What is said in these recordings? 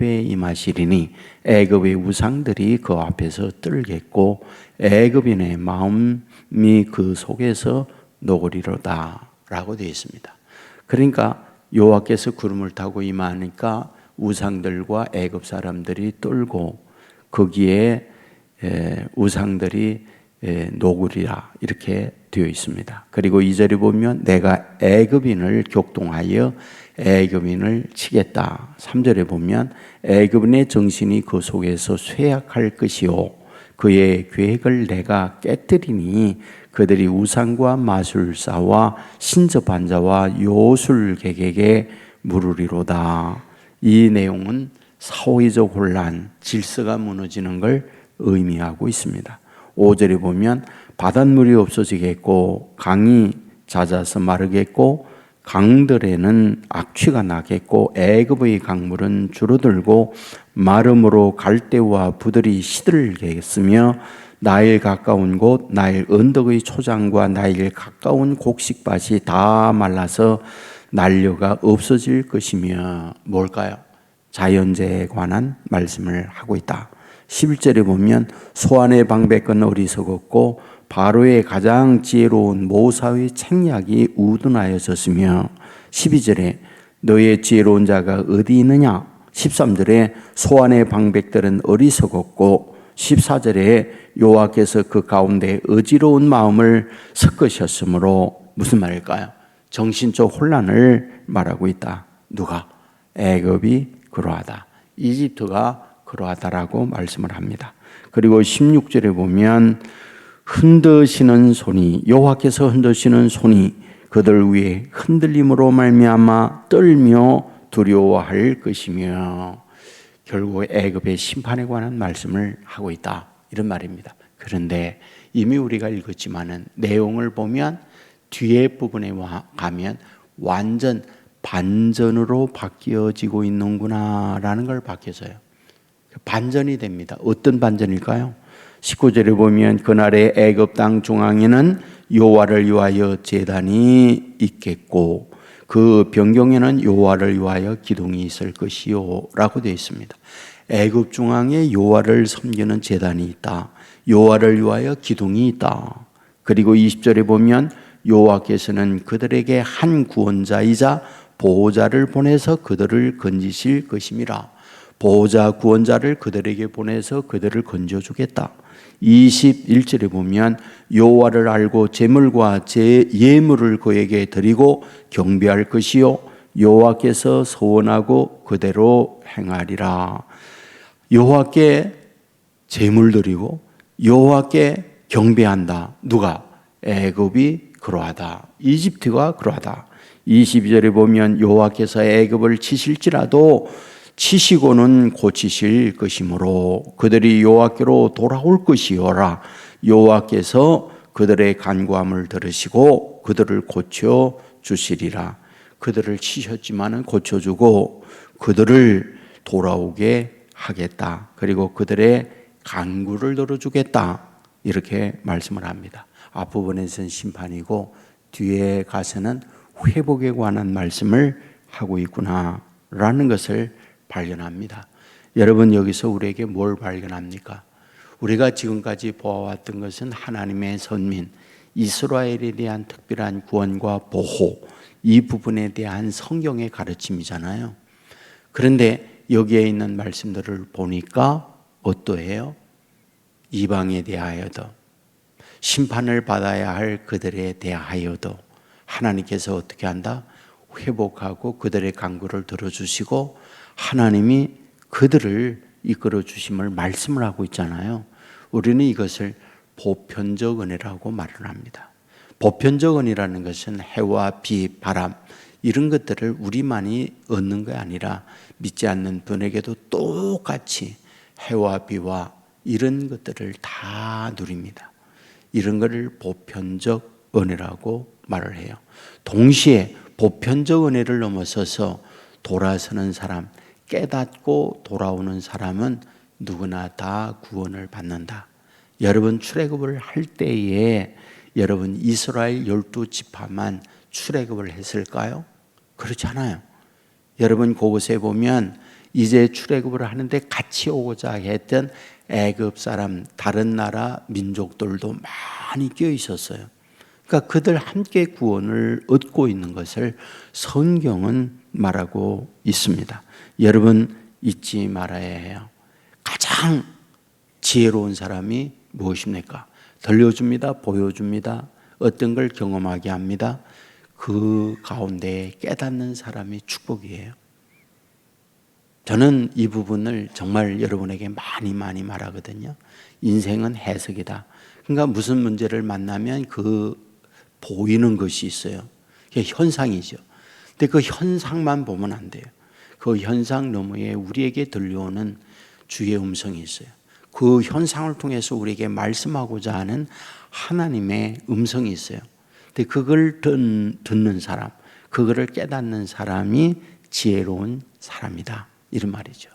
에 임하시리니 애굽의 우상들이 그 앞에서 떨겠고 애굽인의 마음이 그 속에서 녹으리로다 라고 되어 있습니다. 그러니까 여호와께서 구름을 타고 임하니까 우상들과 애굽 사람들이 떨고 거기에 우상들이 녹으리라 이렇게 되어 있습니다. 그리고 2절에 보면 내가 애굽인을 격동하여 애굽인을 치겠다. 3절에 보면 애굽인의 정신이 그 속에서 쇠약할 것이요 그의 계획을 내가 깨뜨리니 그들이 우상과 마술사와 신접한 자와 요술객에게 물으리로다. 이 내용은 사회적 혼란, 질서가 무너지는 걸 의미하고 있습니다. 5절에 보면 바닷물이 없어지겠고 강이 잦아서 마르겠고 강들에는 악취가 나겠고 애굽의 강물은 줄어들고 마름으로 갈대와 부들이 시들겠으며 나일 가까운 곳 나일 언덕의 초장과 나일 가까운 곡식밭이 다 말라서 난려가 없어질 것이며 뭘까요? 자연재해에 관한 말씀을 하고 있다. 11절에 보면 소안의 방백은 어리석었고 바로의 가장 지혜로운 모사의 책략이 우둔하여졌으며 12절에 너의 지혜로운 자가 어디 있느냐? 13절에 소안의 방백들은 어리석었고 14절에 여호와께서 그 가운데 어지러운 마음을 섞으셨으므로 무슨 말일까요? 정신적 혼란을 말하고 있다. 누가? 애굽이 그러하다. 이집트가 그러하다라고 말씀을 합니다. 그리고 16절에 보면 흔드시는 손이 여호와께서 흔드시는 손이 그들 위에 흔들림으로 말미암아 떨며 두려워할 것이며 결국 애굽의 심판에 관한 말씀을 하고 있다 이런 말입니다. 그런데 이미 우리가 읽었지만은 내용을 보면 뒤에 부분에 가면 완전 반전으로 바뀌어지고 있는구나라는 걸 바뀌어서요. 반전이 됩니다. 어떤 반전일까요? 19절에 보면 그날의 애굽 땅 중앙에는 여호와를 위하여 제단이 있겠고 그 변경에는 여호와를 위하여 기둥이 있을 것이요 라고 되어 있습니다. 애굽 중앙에 여호와를 섬기는 제단이 있다. 여호와를 위하여 기둥이 있다. 그리고 20절에 보면 여호와께서는 그들에게 한 구원자이자 보호자를 보내서 그들을 건지실 것임이라. 보호자 구원자를 그들에게 보내서 그들을 건져주겠다. 21절에 보면 여호와를 알고 제물과 예물을 그에게 드리고 경배할 것이요 여호와께서 서원하고 그대로 행하리라. 여호와께 제물 드리고 여호와께 경배한다. 누가? 애굽이 그러하다. 이집트가 그러하다. 22절에 보면 여호와께서 애굽을 치실지라도 치시고는 고치실 것이므로 그들이 여호와께로 돌아올 것이요라. 여호와께서 그들의 간구함을 들으시고 그들을 고쳐 주시리라. 그들을 치셨지만은 고쳐주고 그들을 돌아오게 하겠다. 그리고 그들의 간구를 들어주겠다. 이렇게 말씀을 합니다. 앞부분에서는 심판이고 뒤에 가서는 회복에 관한 말씀을 하고 있구나라는 것을 발견합니다. 여러분 여기서 우리에게 뭘 발견합니까? 우리가 지금까지 보아왔던 것은 하나님의 선민 이스라엘에 대한 특별한 구원과 보호 이 부분에 대한 성경의 가르침이잖아요. 그런데 여기에 있는 말씀들을 보니까 어떠해요? 이방에 대하여도 심판을 받아야 할 그들에 대하여도 하나님께서 어떻게 한다? 회복하고 그들의 간구를 들어주시고 하나님이 그들을 이끌어 주심을 말씀을 하고 있잖아요. 우리는 이것을 보편적 은혜라고 말을 합니다. 보편적 은혜라는 것은 해와 비, 바람 이런 것들을 우리만이 얻는 게 아니라 믿지 않는 분에게도 똑같이 해와 비와 이런 것들을 다 누립니다. 이런 것을 보편적 은혜라고 말을 해요. 동시에 보편적 은혜를 넘어서서 돌아서는 사람, 깨닫고 돌아오는 사람은 누구나 다 구원을 받는다. 여러분 출애굽을 할 때에 여러분 이스라엘 12지파만 출애굽을 했을까요? 그렇지 않아요. 여러분 그곳에 보면 이제 출애굽을 하는데 같이 오고자 했던 애굽 사람, 다른 나라 민족들도 많이 끼어 있었어요. 그러니까 그들 함께 구원을 얻고 있는 것을 성경은 말하고 있습니다. 여러분 잊지 말아야 해요. 가장 지혜로운 사람이 무엇입니까? 들려줍니다. 보여줍니다. 어떤 걸 경험하게 합니다. 그 가운데 깨닫는 사람이 축복이에요. 저는 이 부분을 정말 여러분에게 많이 말하거든요. 인생은 해석이다. 그러니까 무슨 문제를 만나면 그 보이는 것이 있어요. 그게 현상이죠. 근데 그 현상만 보면 안 돼요. 그 현상 너머에 우리에게 들려오는 주의 음성이 있어요. 그 현상을 통해서 우리에게 말씀하고자 하는 하나님의 음성이 있어요. 근데 그걸 듣는 사람, 그거를 깨닫는 사람이 지혜로운 사람이다. 이런 말이죠.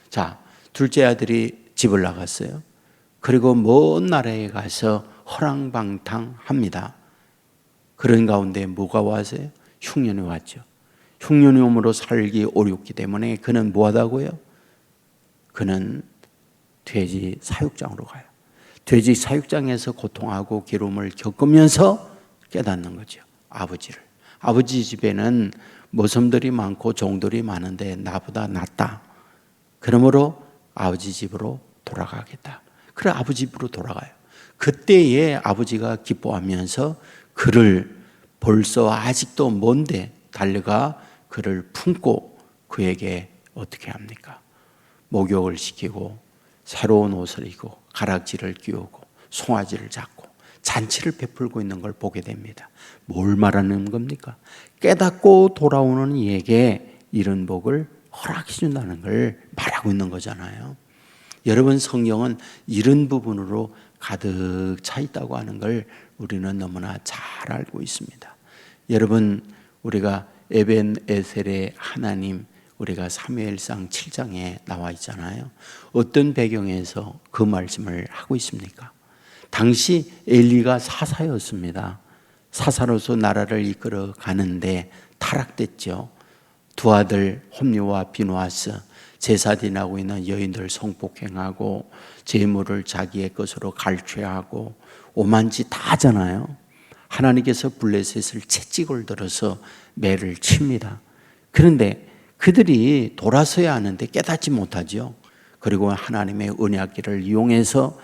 자, 둘째 아들이 집을 나갔어요. 그리고 먼 나라에 가서 허랑방탕합니다. 그런 가운데 뭐가 왔어요? 흉년이 왔죠. 흉년이 오므로 살기 어렵기 때문에 그는 뭐하다고요? 그는 돼지 사육장으로 가요. 돼지 사육장에서 고통하고 괴로움을 겪으면서 깨닫는 거죠. 아버지를. 아버지 집에는 모섬들이 많고 종들이 많은데 나보다 낫다. 그러므로 아버지 집으로 돌아가겠다. 그래 아버지 집으로 돌아가요. 그때에 아버지가 기뻐하면서 그를 벌써 아직도 먼데 달려가 그를 품고 그에게 어떻게 합니까? 목욕을 시키고 새로운 옷을 입고 가락지를 끼우고 송아지를 잡고 잔치를 베풀고 있는 걸 보게 됩니다. 뭘 말하는 겁니까? 깨닫고 돌아오는 이에게 이런 복을 허락해 준다는 걸 말하고 있는 거잖아요. 여러분 성경은 이런 부분으로 가득 차 있다고 하는 걸 우리는 너무나 잘 알고 있습니다. 여러분 우리가 에벤에셀의 하나님, 우리가 사무엘상 7장에 나와 있잖아요. 어떤 배경에서 그 말씀을 하고 있습니까? 당시 엘리가 사사였습니다. 사사로서 나라를 이끌어 가는데 타락됐죠. 두 아들 홈리와 비누아스, 제사 지내고 있는 여인들 성폭행하고 재물을 자기의 것으로 갈취하고 오만지 다 하잖아요. 하나님께서 블레셋을 채찍을 들어서 매를 칩니다. 그런데 그들이 돌아서야 하는데 깨닫지 못하죠. 그리고 하나님의 언약궤를 이용해서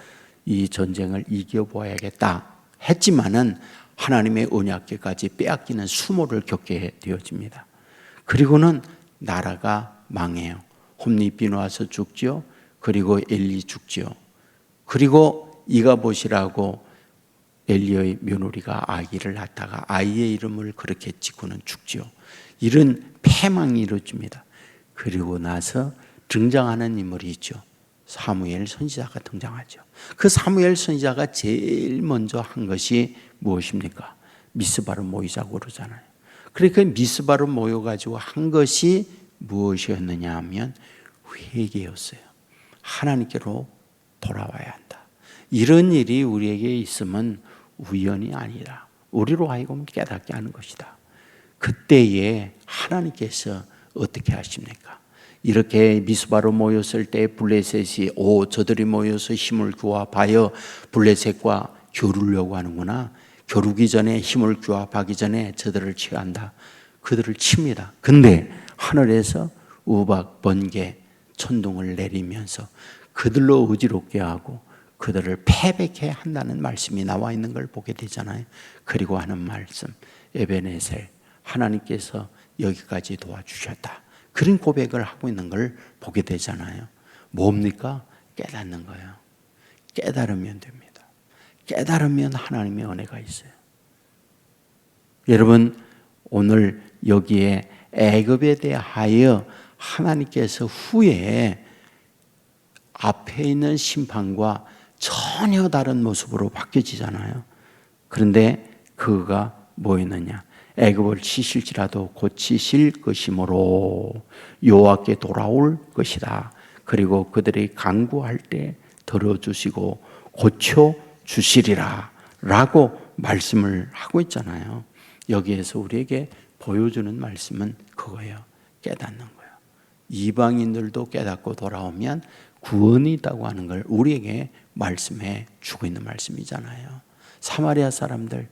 이 전쟁을 이겨보아야겠다 했지만은 하나님의 언약궤까지 빼앗기는 수모를 겪게 되어집니다. 그리고는 나라가 망해요. 홈리 비누아스 죽죠. 그리고 엘리 죽죠. 그리고 이가봇이라고 엘리의 며느리가 아기를 낳다가 아이의 이름을 그렇게 짓고는 죽죠. 이런 패망이 이루어집니다. 그리고 나서 등장하는 인물이 있죠. 사무엘 선지자가 등장하죠. 그 사무엘 선지자가 제일 먼저 한 것이 무엇입니까? 미스바로 모이자고 그러잖아요. 그러니까 미스바로 모여가지고 한 것이 무엇이었느냐 하면 회개였어요. 하나님께로 돌아와야 한다. 이런 일이 우리에게 있으면 우연이 아니라 우리로 하여금 깨닫게 하는 것이다. 그때에 하나님께서 어떻게 하십니까? 이렇게 미스바로 모였을 때 블레셋이 저들이 모여서 힘을 규합하여 블레셋과 겨루려고 하는구나. 겨루기 전에 힘을 규합하기 전에 저들을 취한다. 그들을 칩니다. 근데 하늘에서 우박, 번개, 천둥을 내리면서 그들로 어지럽게 하고 그들을 패배케 한다는 말씀이 나와 있는 걸 보게 되잖아요. 그리고 하는 말씀, 에베네셀, 하나님께서 여기까지 도와주셨다. 그런 고백을 하고 있는 걸 보게 되잖아요. 뭡니까? 깨닫는 거예요. 깨달으면 됩니다. 깨달으면 하나님의 은혜가 있어요. 여러분 오늘 여기에 애굽에 대하여 하나님께서 후에 앞에 있는 심판과 전혀 다른 모습으로 바뀌어지잖아요. 그런데 그가 뭐였느냐? 애굽을 치실지라도 고치실 것이므로 여호와께 돌아올 것이다. 그리고 그들이 간구할 때 들어주시고 고쳐주시리라 라고 말씀을 하고 있잖아요. 여기에서 우리에게 보여주는 말씀은 그거예요. 깨닫는 거예요. 이방인들도 깨닫고 돌아오면 구원이 있다고 하는 걸 우리에게 말씀해 주고 있는 말씀이잖아요. 사마리아 사람들,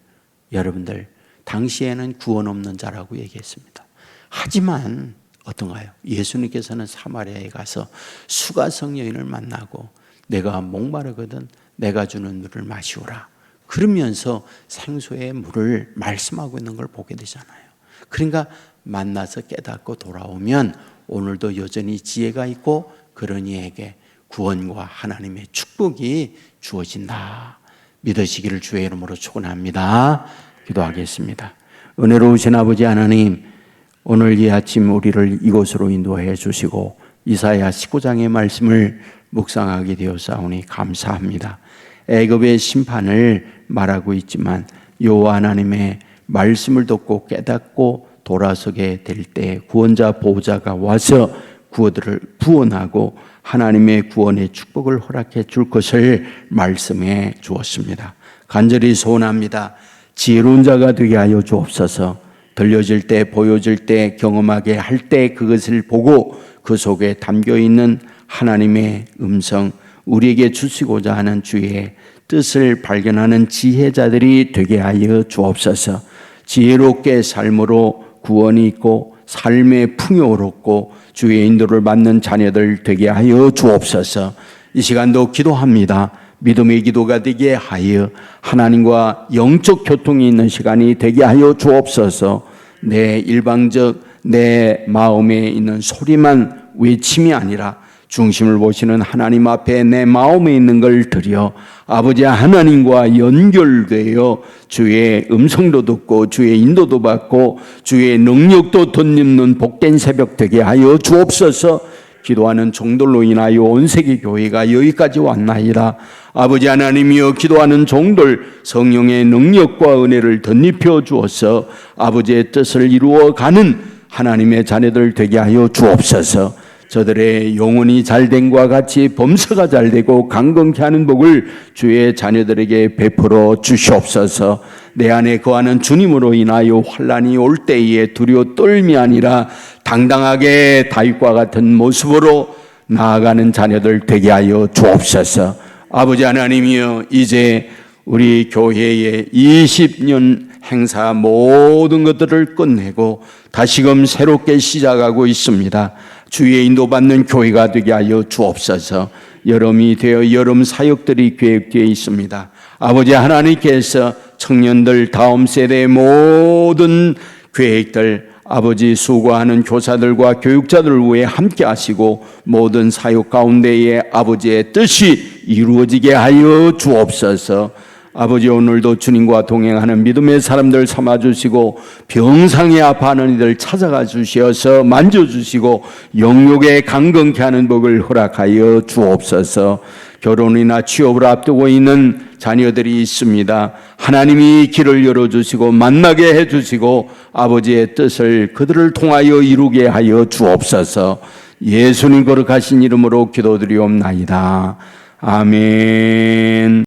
여러분들 당시에는 구원 없는 자라고 얘기했습니다. 하지만 어떤가요? 예수님께서는 사마리아에 가서 수가성 여인을 만나고 내가 목마르거든 내가 주는 물을 마시오라 그러면서 생수의 물을 말씀하고 있는 걸 보게 되잖아요. 그러니까 만나서 깨닫고 돌아오면 오늘도 여전히 지혜가 있고 그런 이에게 구원과 하나님의 축복이 주어진다 믿으시기를 주의 이름으로 축원합니다. 기도하겠습니다. 은혜로우신 아버지 하나님, 오늘 이 아침 우리를 이곳으로 인도해 주시고 이사야 19장의 말씀을 묵상하게 되었사오니 감사합니다. 애굽의 심판을 말하고 있지만 여호와 하나님의 말씀을 듣고 깨닫고 돌아서게 될 때 구원자 보호자가 와서 그들을 구원하고 하나님의 구원의 축복을 허락해 줄 것을 말씀해 주었습니다. 간절히 소원합니다. 지혜로운 자가 되게 하여 주옵소서. 들려질 때 보여질 때 경험하게 할 때 그것을 보고 그 속에 담겨있는 하나님의 음성 우리에게 주시고자 하는 주의 뜻을 발견하는 지혜자들이 되게 하여 주옵소서. 지혜롭게 삶으로 구원이 있고 삶의 풍요롭고 주의 인도를 받는 자녀들 되게 하여 주옵소서. 이 시간도 기도합니다. 믿음의 기도가 되게 하여 하나님과 영적 교통이 있는 시간이 되게 하여 주옵소서. 내 일방적 내 마음에 있는 소리만 외침이 아니라 중심을 보시는 하나님 앞에 내 마음에 있는 걸 드려 아버지 하나님과 연결되어 주의 음성도 듣고 주의 인도도 받고 주의 능력도 덧입는 복된 새벽 되게 하여 주옵소서. 기도하는 종들로 인하여 온 세계 교회가 여기까지 왔나이다. 아버지 하나님이여 기도하는 종들 성령의 능력과 은혜를 덧입혀 주어서 아버지의 뜻을 이루어가는 하나님의 자녀들 되게 하여 주옵소서. 저들의 영혼이 잘됨과 같이 범사가 잘되고 강건케 하는 복을 주의 자녀들에게 베풀어 주시옵소서. 내 안에 거하는 주님으로 인하여 환난이 올 때에 두려워 떨미 아니라 당당하게 다윗과 같은 모습으로 나아가는 자녀들 되게 하여 주옵소서. 아버지 하나님이여 이제 우리 교회의 20년 행사 모든 것들을 끝내고 다시금 새롭게 시작하고 있습니다. 주의 인도받는 교회가 되게 하여 주옵소서. 여름이 되어 여름 사역들이 계획되어 있습니다. 아버지 하나님께서 청년들 다음 세대의 모든 계획들 아버지 수고하는 교사들과 교육자들을 위해 함께 하시고 모든 사역 가운데에 아버지의 뜻이 이루어지게 하여 주옵소서. 아버지 오늘도 주님과 동행하는 믿음의 사람들 삼아주시고 병상에 아파하는 이들 찾아가 주시어서 만져주시고 영육에 강건케 하는 복을 허락하여 주옵소서. 결혼이나 취업을 앞두고 있는 자녀들이 있습니다. 하나님이 길을 열어주시고 만나게 해주시고 아버지의 뜻을 그들을 통하여 이루게 하여 주옵소서. 예수님 거룩하신 이름으로 기도드리옵나이다. 아멘.